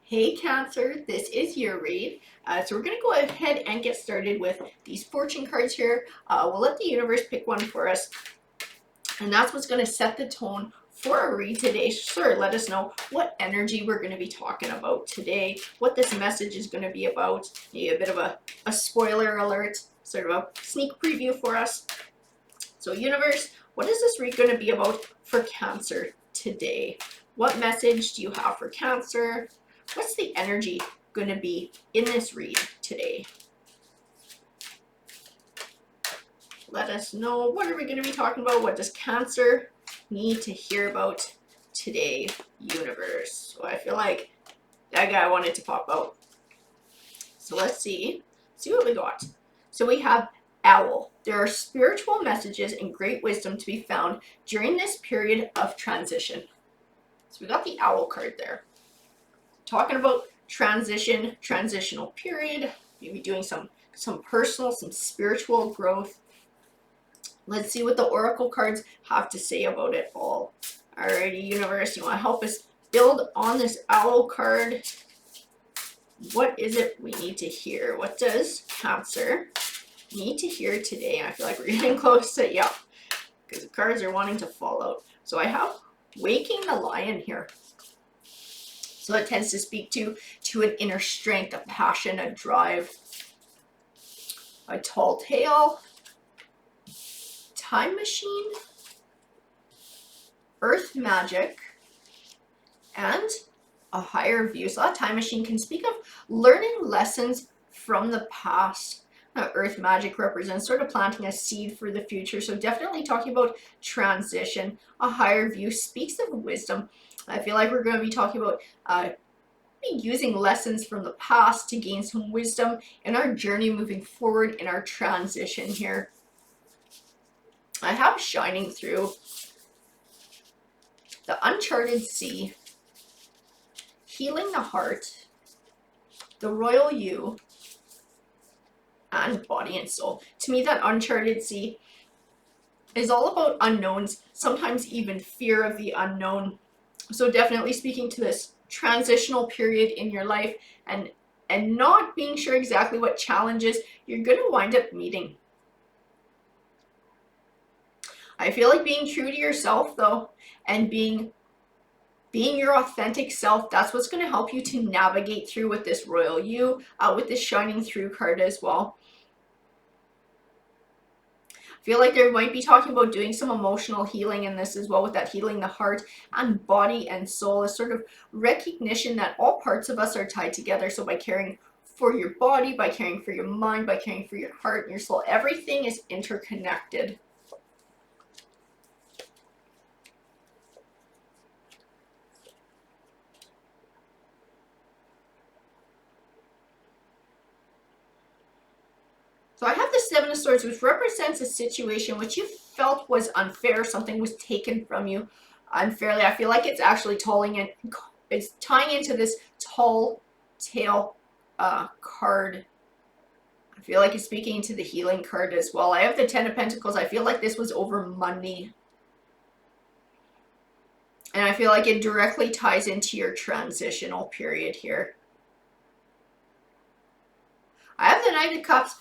Hey Cancer, this is your read. So we're going to go ahead and get started with these fortune cards here. We'll let the universe pick one for us, and that's what's going to set the tone for our read today. Sure, let us know what energy we're going to be talking about today, what this message is going to be about. Maybe a bit of a spoiler alert, sort of a sneak preview for us. So universe, what is this read going to be about for Cancer today? What message do you have for Cancer? What's the energy going to be in this read today? Let us know. What are we going to be talking about? What does Cancer need to hear about today, universe? So I feel like that guy wanted to pop out. So let's see what we got. So we have Owl. There are spiritual messages and great wisdom to be found during this period of transition. So we got the Owl card there. Talking about transition, transitional period, maybe doing some personal, some spiritual growth. Let's see what the oracle cards have to say about it all. Alrighty, universe, you want to help us build on this Owl card? What is it we need to hear? What does Cancer need to hear today? And I feel like we're getting close to, yeah, because the cards are wanting to fall out. So I have Waking the Lion here. So it tends to speak to an inner strength, a passion, a drive, a tall tale, time machine, earth magic, and a higher view. So that time machine can speak of learning lessons from the past. Earth magic represents sort of planting a seed for the future. So definitely talking about transition. A higher view speaks of wisdom. I feel like we're going to be talking about using lessons from the past to gain some wisdom in our journey moving forward in our transition here. I have Shining Through, the Uncharted Sea, Healing the Heart, the Royal You, and Body and Soul. To me, that Uncharted Sea is all about unknowns, sometimes even fear of the unknown. So definitely speaking to this transitional period in your life and not being sure exactly what challenges you're going to wind up meeting. I feel like being true to yourself though, and being your authentic self, that's what's going to help you to navigate through with this Royal You, with this Shining Through card as well. I feel like there might be talking about doing some emotional healing in this as well, with that healing the heart and body and soul, a sort of recognition that all parts of us are tied together. So by caring for your body, by caring for your mind, by caring for your heart and your soul, everything is interconnected. So I have the Seven of Swords, which represents a situation which you felt was unfair. Something was taken from you unfairly. I feel like it's actually it's tying into this tall tale card. I feel like it's speaking to the healing card as well. I have the Ten of Pentacles. I feel like this was over money. And I feel like it directly ties into your transitional period here. I have the Knight of Cups,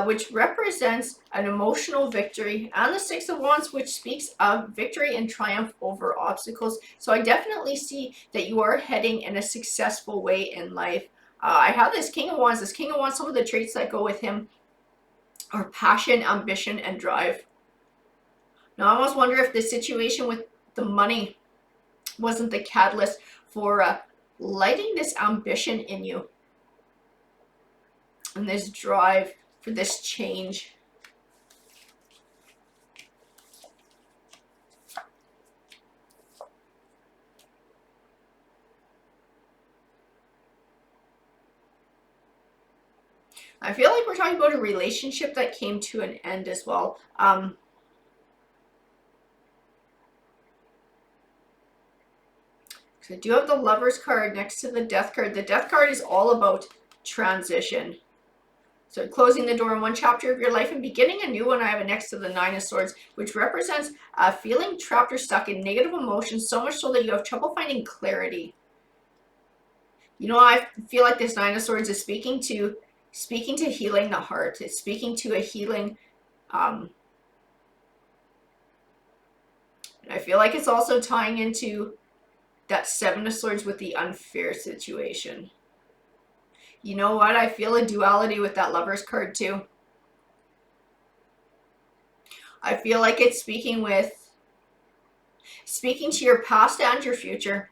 which represents an emotional victory, and the Six of Wands, which speaks of victory and triumph over obstacles. So I definitely see that you are heading in a successful way in life. I have this King of Wands. This King of Wands, some of the traits that go with him are passion, ambition, and drive. Now I almost wonder if the situation with the money wasn't the catalyst for lighting this ambition in you and this drive for this change. I feel like we're talking about a relationship that came to an end as well. So I do have the Lovers card next to the Death card. The Death card is all about transition. So closing the door in one chapter of your life and beginning a new one. I have it next to the Nine of Swords, which represents feeling trapped or stuck in negative emotions, so much so that you have trouble finding clarity. You know, I feel like this Nine of Swords is speaking to healing the heart. It's speaking to a healing. I feel like it's also tying into that Seven of Swords with the unfair situation. You know what? I feel a duality with that Lover's card too. I feel like it's speaking to your past and your future.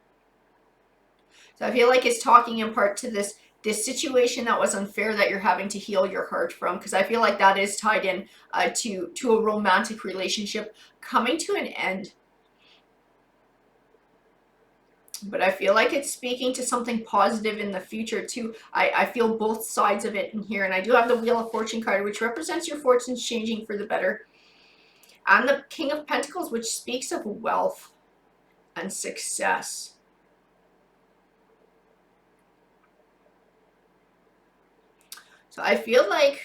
So I feel like it's talking in part to this situation that was unfair that you're having to heal your heart from, because I feel like that is tied in to a romantic relationship coming to an end. But I feel like it's speaking to something positive in the future too. I feel both sides of it in here. And I do have the Wheel of Fortune card, which represents your fortunes changing for the better. And the King of Pentacles, which speaks of wealth and success. So I feel like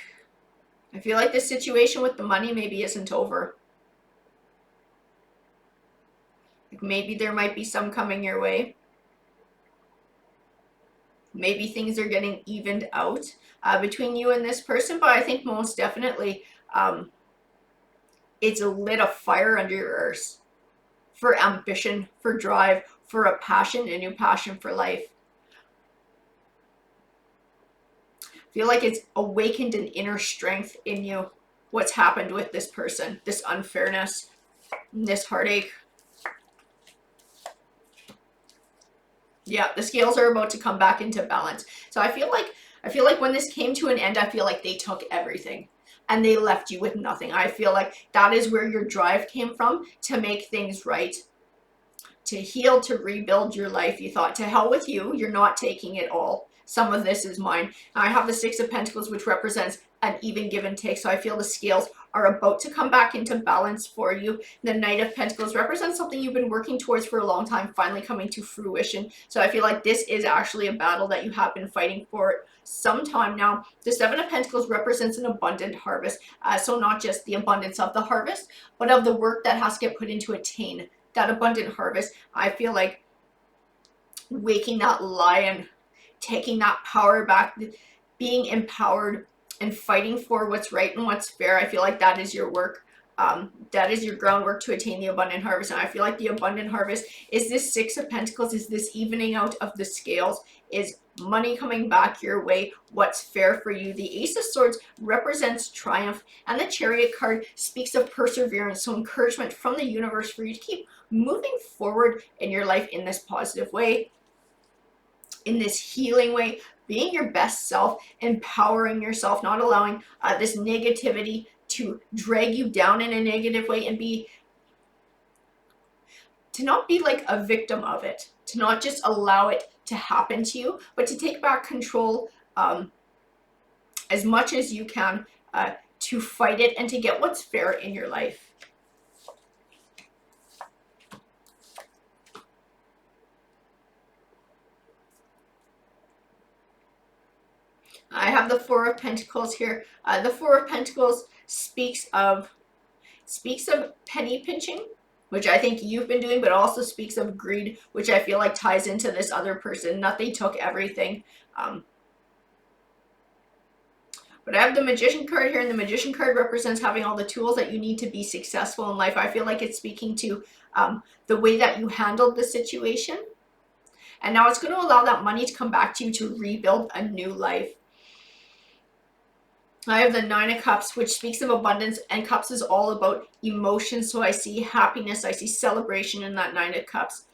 the situation with the money maybe isn't over. Like maybe there might be some coming your way. Maybe things are getting evened out between you and this person, but I think most definitely it's lit a fire under your ears for ambition, for drive, for a passion, a new passion for life. I feel like it's awakened an inner strength in you. What's happened with this person, this unfairness, this heartache. Yeah, the scales are about to come back into balance. So I feel like when this came to an end, I feel like they took everything and they left you with nothing. I feel like that is where your drive came from, to make things right, to heal, to rebuild your life. You thought, to hell with you, you're not taking it all. Some of this is mine. I have the Six of Pentacles, which represents an even give and take. So I feel the scales are about to come back into balance for you. The Knight of Pentacles represents something you've been working towards for a long time, finally coming to fruition. So I feel like this is actually a battle that you have been fighting for some time now. The Seven of Pentacles represents an abundant harvest. So not just the abundance of the harvest, but of the work that has to get put into attain that abundant harvest. I feel like waking that lion, taking that power back, being empowered and fighting for what's right and what's fair. I feel like that is your work. That is your groundwork to attain the abundant harvest. And I feel like the abundant harvest is this Six of Pentacles, is this evening out of the scales, is money coming back your way, what's fair for you. The Ace of Swords represents triumph, and the Chariot card speaks of perseverance, so encouragement from the universe for you to keep moving forward in your life in this positive way, in this healing way, being your best self, empowering yourself, not allowing this negativity to drag you down in a negative way, and to not be like a victim of it, to not just allow it to happen to you, but to take back control as much as you can, to fight it and to get what's fair in your life. I have the Four of Pentacles here. The Four of Pentacles speaks of penny pinching, which I think you've been doing, but also speaks of greed, which I feel like ties into this other person, not they took everything. But I have the Magician card here, and the Magician card represents having all the tools that you need to be successful in life. I feel like it's speaking to the way that you handled the situation. And now it's going to allow that money to come back to you to rebuild a new life. I have the Nine of Cups, which speaks of abundance, and cups is all about emotion. So I see happiness, I see celebration in that Nine of Cups.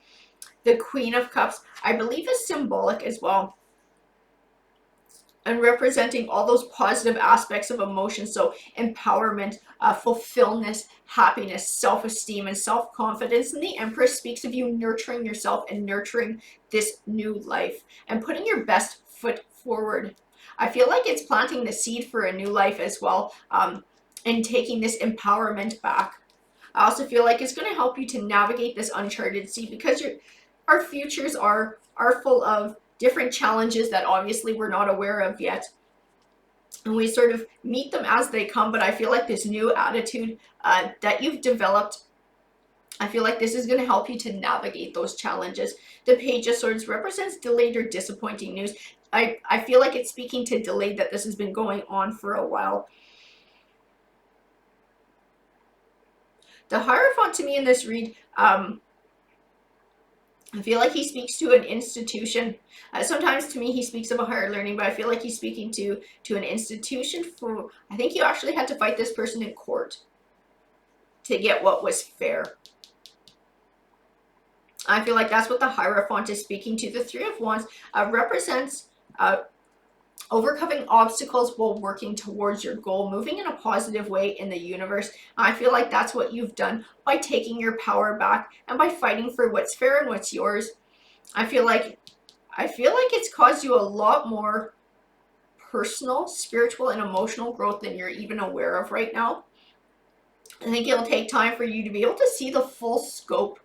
The Queen of Cups, I believe, is symbolic as well, and representing all those positive aspects of emotion. So empowerment, fulfillment, happiness, self-esteem, and self-confidence. And the Empress speaks of you nurturing yourself and nurturing this new life and putting your best foot forward. I feel like it's planting the seed for a new life as well, and taking this empowerment back. I also feel like it's going to help you to navigate this uncharted sea, because our futures are full of different challenges that obviously we're not aware of yet. And we sort of meet them as they come, but I feel like this new attitude that you've developed I feel like this is going to help you to navigate those challenges. The Page of Swords represents delayed or disappointing news. I feel like it's speaking to delayed, that this has been going on for a while. The Hierophant to me in this read, I feel like he speaks to an institution. Sometimes to me he speaks of a higher learning, but I feel like he's speaking to an institution. For I think you actually had to fight this person in court to get what was fair. I feel like that's what the Hierophant is speaking to. The Three of Wands represents overcoming obstacles while working towards your goal, moving in a positive way in the universe. I feel like that's what you've done by taking your power back and by fighting for what's fair and what's yours. I feel like it's caused you a lot more personal, spiritual, and emotional growth than you're even aware of right now. I think it'll take time for you to be able to see the full scope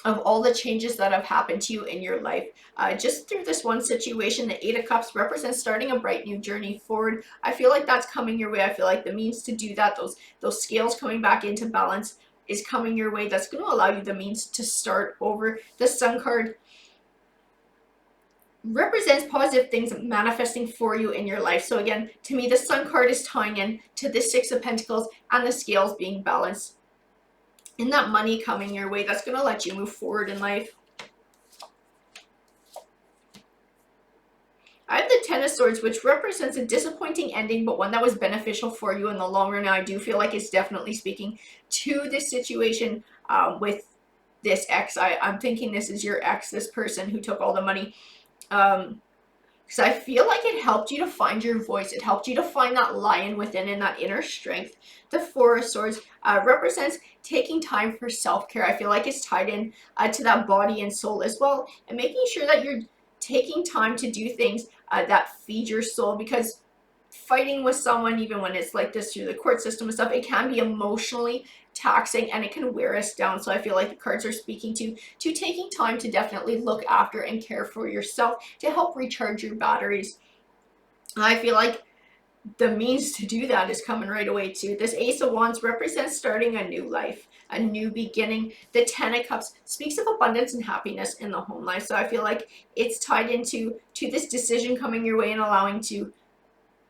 of all the changes that have happened to you in your life. Just through this one situation, the Eight of Cups represents starting a bright new journey forward. I feel like that's coming your way. I feel like the means to do that, those scales coming back into balance, is coming your way. That's going to allow you the means to start over. The Sun card represents positive things manifesting for you in your life. So again, to me, the Sun card is tying in to the Six of Pentacles and the scales being balanced. And that money coming your way, that's going to let you move forward in life. I have the Ten of Swords, which represents a disappointing ending, but one that was beneficial for you in the long run. Now, I do feel like it's definitely speaking to this situation with this ex. I'm thinking this is your ex, this person who took all the money. Because I feel like it helped you to find your voice. It helped you to find that lion within and that inner strength. The Four of Swords represents taking time for self-care. I feel like it's tied in to that body and soul as well. And making sure that you're taking time to do things that feed your soul. Because fighting with someone, even when it's like this through the court system and stuff, it can be emotionally taxing and it can wear us down. So I feel like the cards are speaking to taking time to definitely look after and care for yourself to help recharge your batteries. I feel like the means to do that is coming right away too. This Ace of Wands represents starting a new life, a new beginning. The Ten of Cups speaks of abundance and happiness in the home life. So I feel like it's tied into this decision coming your way and allowing to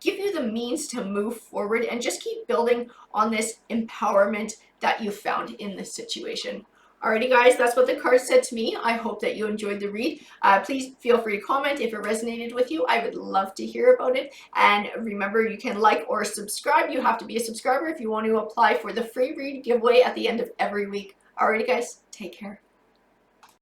give you the means to move forward and just keep building on this empowerment that you found in this situation. Alrighty guys, that's what the card said to me. I hope that you enjoyed the read. Please feel free to comment if it resonated with you. I would love to hear about it. And remember, you can like or subscribe. You have to be a subscriber if you want to apply for the free read giveaway at the end of every week. Alrighty guys, take care.